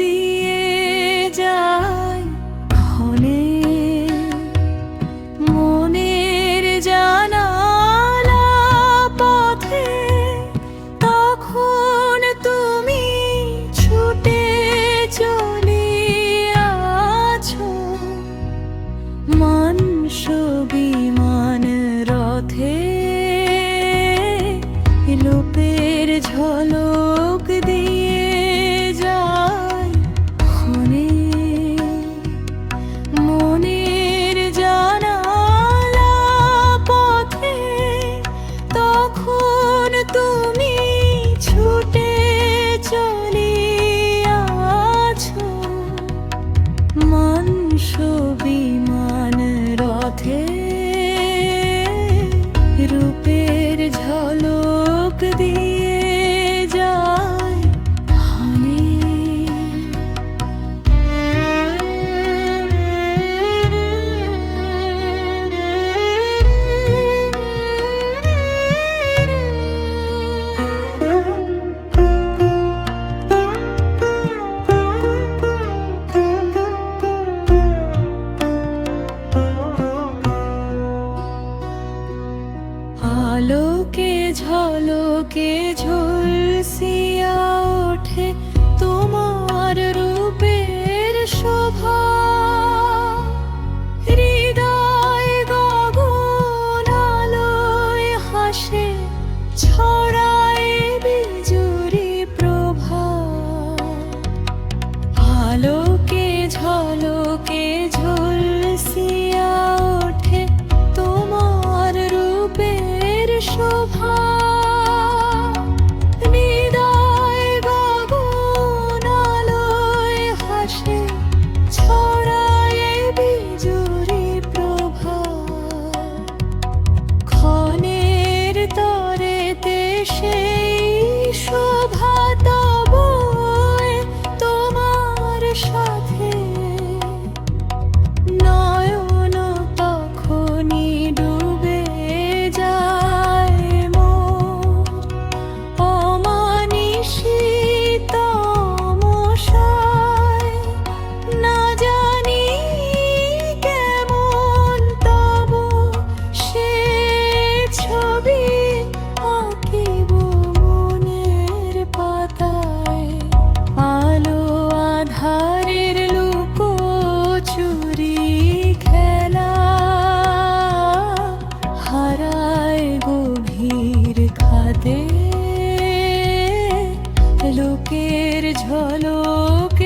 দিয়ে যায় ক্ষণে মনের জানালা পথে, তখন তুমি ছুটে চলে আছো মানস বিমান রথে, লোপের ঝলক দিয়ে যায় ক্ষণে মনের জানালা পথে, তখন তুমি ছুটে চলে আছো মানস বিমান রথে, রূপের ঝলক দিয়ে যায় ক্ষণে। আলোকে ঝলকে ঝলসিয়া ওঠে তোমার রূপের শোভা, হৃদয় গগন আলোয় হাসে ছড়ায় বিজুরি প্রভা। আলোকে ঝলকে ঝলসিয়া ওঠে তোমার রূপের শোভা, হৃদয় গগন আলোয় হাসে ছড়ায় বিজুরি প্রভা। ক্ষণের তরেতে সেই শোভা তব তোমার সাথে, নয়ন তখনই ডুবে যায় মোর অমানিসি তমসায়। না জানি কেমন তব সে ছবি আঁকিব মনের পাতায়, আলো আধারের লুকোচুরি খেলা হারায় গভীর খাদে, লোকের ঝলক